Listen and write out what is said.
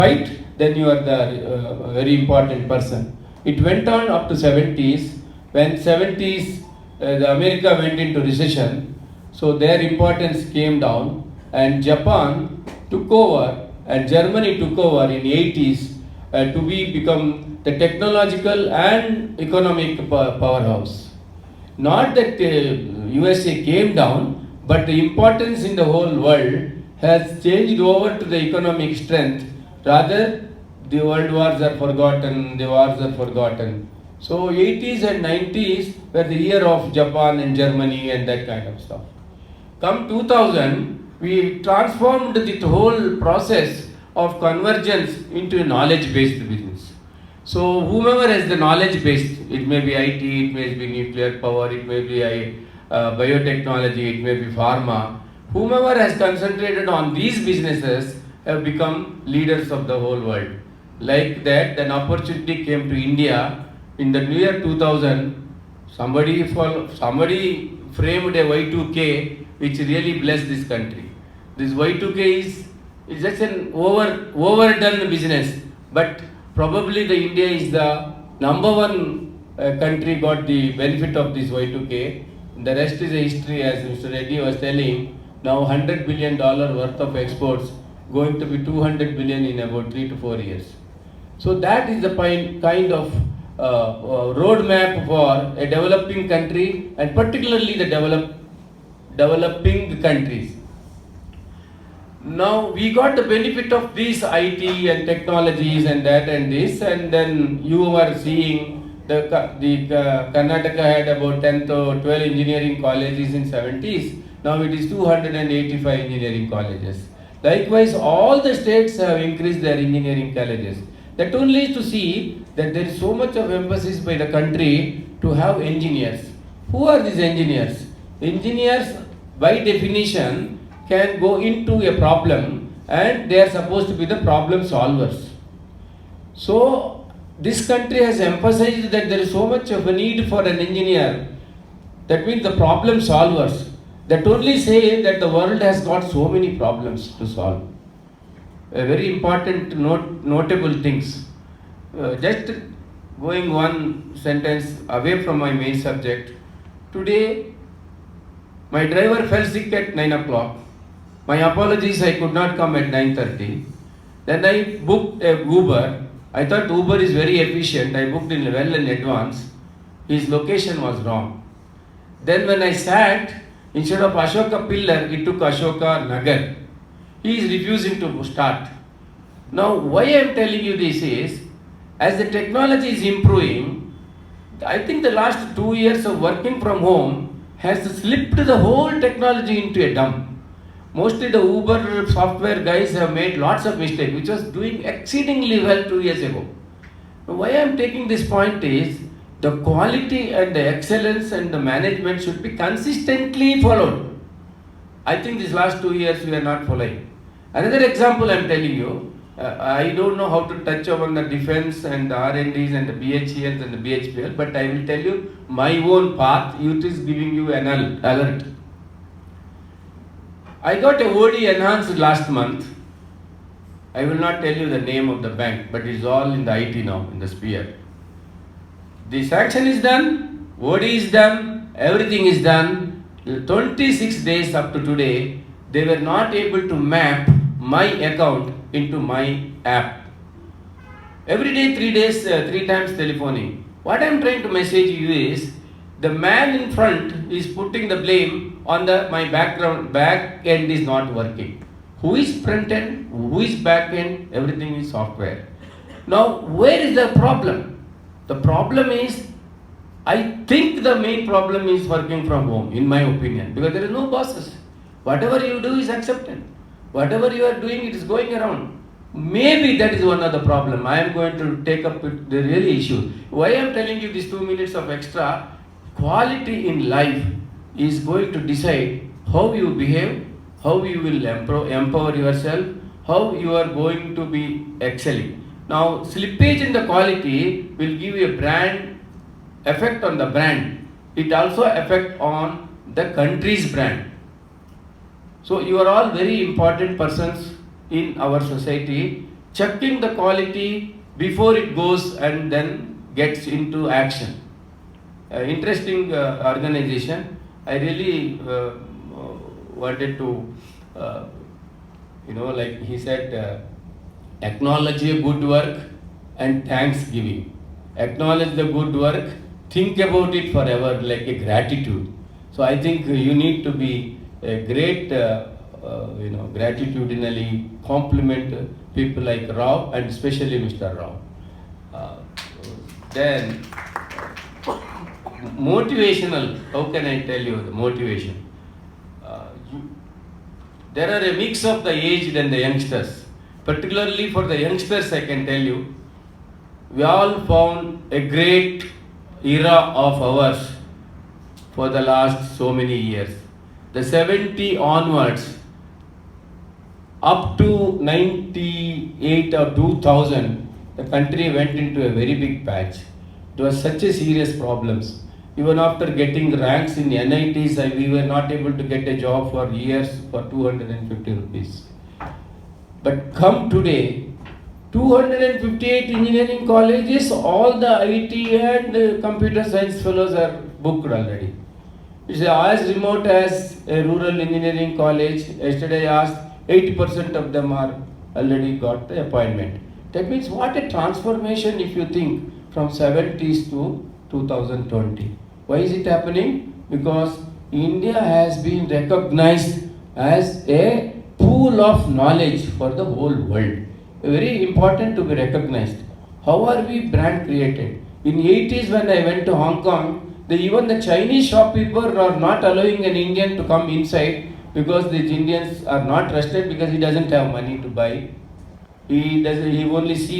right, then you are the very important person. It went on up to 70s. When 70s, the America went into recession, so their importance came down, and Japan took over, and Germany took over in 80s to become the technological and economic powerhouse. Not that USA came down, but the importance in the whole world has changed over to the economic strength. Rather, the world wars are forgotten, the wars are forgotten. So 80s and 90s were the year of Japan and Germany and that kind of stuff. Come 2000, we transformed the whole process of convergence into a knowledge-based business. So whomever has the knowledge based, it may be IT, it may be nuclear power, it may be biotechnology, it may be pharma, whomever has concentrated on these businesses have become leaders of the whole world. Like that, an opportunity came to India in the year 2000. Somebody framed a Y2K which really blessed this country. This Y2K is just an overdone business, but probably the India is the number one country got the benefit of this Y2K. The rest is a history, as Mr. Reddy was telling. Now $100 billion worth of exports going to be 200 billion in about 3 to 4 years. So that is the kind of roadmap for a developing country, and particularly the developing countries. Now we got the benefit of these IT and technologies and that and this, and then you were seeing the Karnataka had about 10 to 12 engineering colleges in 70s. Now it is 285 engineering colleges. Likewise, all the states have increased their engineering colleges. That only is to see that there is so much of emphasis by the country to have engineers. Who are these engineers? Engineers, by definition, can go into a problem and they are supposed to be the problem solvers. So this country has emphasized that there is so much of a need for an engineer. That means the problem solvers. That only say that the world has got so many problems to solve. A very important notable things. Just going one sentence away from my main subject. Today, my driver fell sick at 9 o'clock. My apologies, I could not come at 9:30. Then I booked a Uber. I thought Uber is very efficient. I booked well in advance. His location was wrong. Then when I sat, instead of Ashoka Pillar, it took Ashoka Nagar. He is refusing to start. Now, why I am telling you this is, as the technology is improving, I think the last 2 years of working from home has slipped the whole technology into a dump. Mostly the Uber software guys have made lots of mistakes, which was doing exceedingly well 2 years ago. Now, why I am taking this point is, the quality and the excellence and the management should be consistently followed. I think these last 2 years we are not following. Another example I am telling you, I don't know how to touch upon the defense and the R&Ds and the BHELs and the BHPL, but I will tell you my own path. It is giving you an alert. I got a OD enhanced last month. I will not tell you the name of the bank, but it is all in the IT now, in the sphere. The sanction is done, OD is done, everything is done. 26 days up to today, they were not able to map my account into my app. Every day, 3 days, 3 times telephoning. What I am trying to message you is, the man in front is putting the blame on my back end is not working. Who is front end? Who is back end? Everything is software. Now, where is the problem? The problem is, I think the main problem is working from home, in my opinion, because there is no bosses. Whatever you do is accepted. Whatever you are doing, it is going around. Maybe that is one of the problem. I am going to take up the real issue. Why I am telling you these 2 minutes of extra? Quality in life is going to decide how you behave, how you will empower yourself, how you are going to be excelling. Now, slippage in the quality will give you a brand effect on the brand. It also affect on the country's brand. So you are all very important persons in our society. checking the quality before it goes and then gets into action. Interesting organization. I really wanted to, like he said, acknowledge a good work and thanksgiving. Acknowledge the good work, think about it forever like a gratitude. So I think you need to be a great, gratitudinally compliment people like Rao and especially Mr. Rao. Uh, then motivational, how can I tell you the motivation? There are a mix of the aged and the youngsters. Particularly for the youngsters, I can tell you, we all found a great era of ours for the last so many years. The 70 onwards, up to 98 or 2000, the country went into a very big patch. It was such a serious problems. Even after getting ranks in NITs, we were not able to get a job for years for 250 rupees. But come today, 258 engineering colleges, all the IT and computer science fellows are booked already. It's as remote as a rural engineering college. Yesterday I asked, 80% of them are already got the appointment. That means what a transformation if you think from 70s to 2020. Why is it happening? Because India has been recognized as a pool of knowledge for the whole world. Very important to be recognized. How are we brand created? In 80s when I went to Hong Kong, even the Chinese shopkeeper are not allowing an Indian to come inside because the Indians are not trusted because he doesn't have money to buy. He only sees